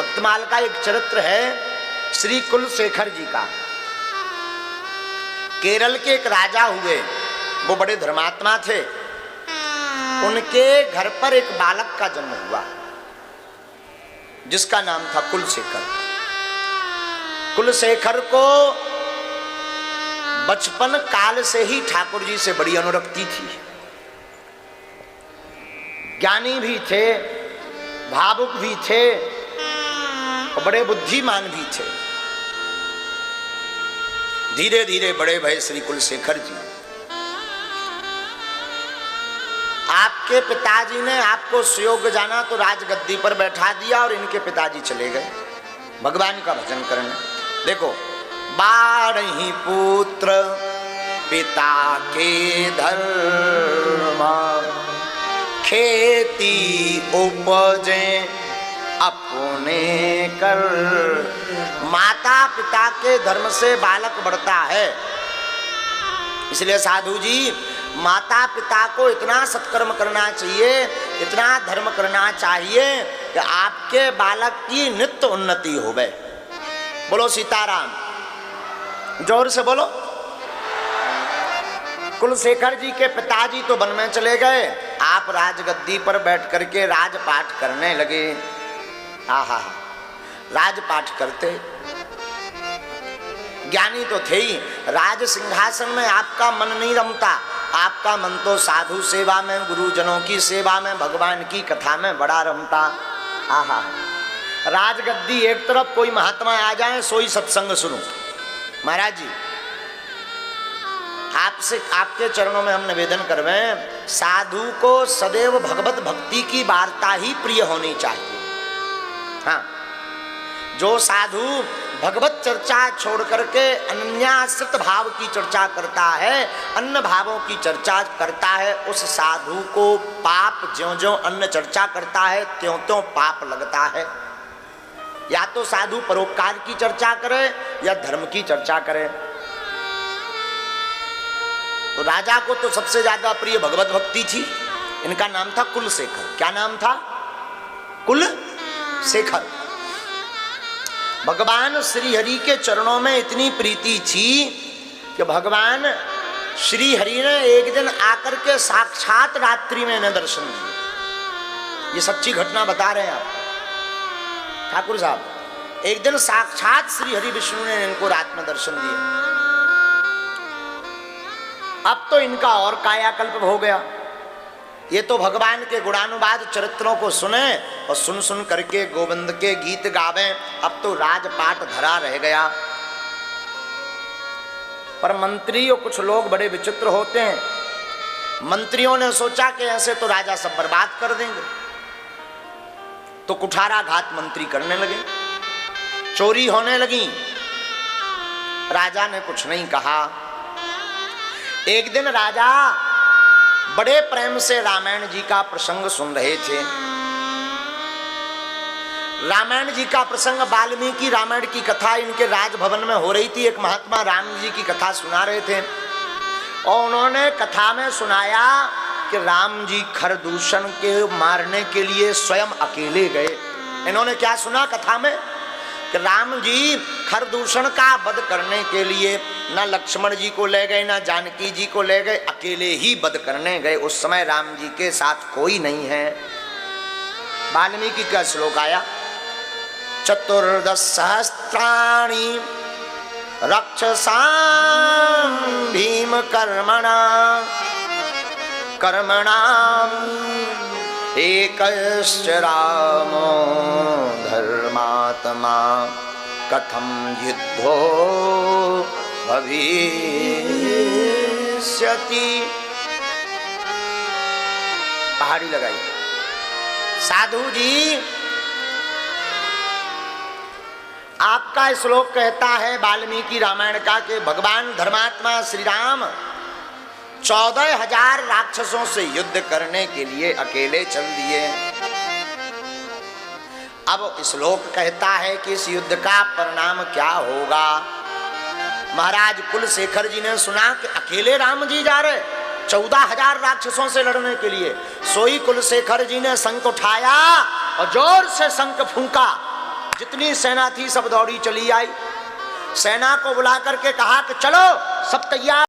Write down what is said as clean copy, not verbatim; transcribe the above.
भक्तमाल का एक चरित्र है श्री कुलशेखर जी का। केरल के एक राजा हुए, वो बड़े धर्मात्मा थे। उनके घर पर एक बालक का जन्म हुआ जिसका नाम था कुलशेखर। कुलशेखर को बचपन काल से ही ठाकुर जी से बड़ी अनुरक्ति थी। ज्ञानी भी थे, भावुक भी थे और बड़े बुद्धिमान भी थे। धीरे धीरे बड़े भय श्री कुलशेखर जी। आपके पिताजी ने आपको सुयोग्य जाना तो राजगद्दी पर बैठा दिया और इनके पिताजी चले गए भगवान का भजन करने। देखो, 12 पुत्र पिता के धर्म, खेती उपजे अपने कर। माता पिता के धर्म से बालक बढ़ता है। इसलिए साधु जी, माता पिता को इतना सत्कर्म करना चाहिए, इतना धर्म करना चाहिए कि आपके बालक की नित्य उन्नति होवे। बोलो सीताराम, जोर से बोलो। कुलशेखर जी के पिताजी तो वन में चले गए, आप राजगद्दी पर बैठ करके राजपाठ करने लगे। आहा, राजपाठ करते। ज्ञानी तो थे ही, राज सिंहासन में आपका मन नहीं रमता। आपका मन तो साधु सेवा में, गुरुजनों की सेवा में, भगवान की कथा में बड़ा रमता। आहा, राजगद्दी एक तरफ, कोई महात्मा आ जाए सोई सत्संग सुनो। महाराज जी, आपसे आपके चरणों में हम निवेदन करवें, साधु को सदैव भगवत भक्ति की वार्ता ही प्रिय होनी चाहिए। हाँ, जो साधु भगवत चर्चा छोड़ करके अनन्याश्रित भाव की चर्चा करता है, अन्य भावों की चर्चा करता है, उस साधु को पाप ज्यों-ज्यों अन्य चर्चा करता है त्यों-त्यों पाप लगता है। या तो साधु परोपकार की चर्चा करे या धर्म की चर्चा करे। तो राजा को तो सबसे ज्यादा प्रिय भगवत भक्ति थी। इनका नाम था कुलशेखर। क्या नाम था? कुलशेखर। भगवान श्री हरि के चरणों में इतनी प्रीति थी कि भगवान श्री हरि ने एक दिन आकर के साक्षात रात्रि में इन्हें दर्शन दिए। ये सच्ची घटना बता रहे हैं आप ठाकुर साहब। एक दिन साक्षात श्री हरि विष्णु ने इनको रात में दर्शन दिए। अब तो इनका और कायाकल्प हो गया। ये तो भगवान के गुणानुवाद चरित्रों को सुने और सुन सुन करके गोविंद के गीत गावें। अब तो राजपाट धरा रह गया। पर मंत्री और कुछ लोग बड़े विचित्र होते हैं। मंत्रियों ने सोचा कि ऐसे तो राजा सब बर्बाद कर देंगे, तो कुठाराघात मंत्री करने लगे, चोरी होने लगी। राजा ने कुछ नहीं कहा। एक दिन राजा बड़े प्रेम से रामायण जी का प्रसंग सुन रहे थे। रामायण जी का प्रसंग, वाल्मीकि रामायण की कथा इनके राजभवन में हो रही थी। एक महात्मा राम जी की कथा सुना रहे थे और उन्होंने कथा में सुनाया कि राम जी खरदूषण के मारने के लिए स्वयं अकेले गए। इन्होंने क्या सुना कथा में कि राम जी खरदूषण का वध करने के लिए न लक्ष्मण जी को ले गए, न जानकी जी को ले गए, अकेले ही वध करने गए। उस समय राम जी के साथ कोई नहीं है। वाल्मीकि का श्लोक आया, 14 सहस्त्राणि रक्षसां भीम कर्मणा कर्मणाम एकश्च रामो धर्मात्मा कथम युद्धो भविष्यति। पहाड़ी लगाई। साधु जी, आपका श्लोक कहता है वाल्मीकि रामायण का कि भगवान धर्मात्मा श्री राम 14,000 राक्षसों से युद्ध करने के लिए अकेले चल दिए। अब श्लोक कहता है कि इस युद्ध का परिणाम क्या होगा। महाराज कुलशेखर जी ने सुना कि अकेले राम जी जा रहे 14,000 राक्षसों से लड़ने के लिए। सोई कुलशेखर जी ने शंख उठाया और जोर से शंख फूंका। जितनी सेना थी सब दौड़ी चली आई। सेना को बुला करके कहा कि चलो सब तैयार।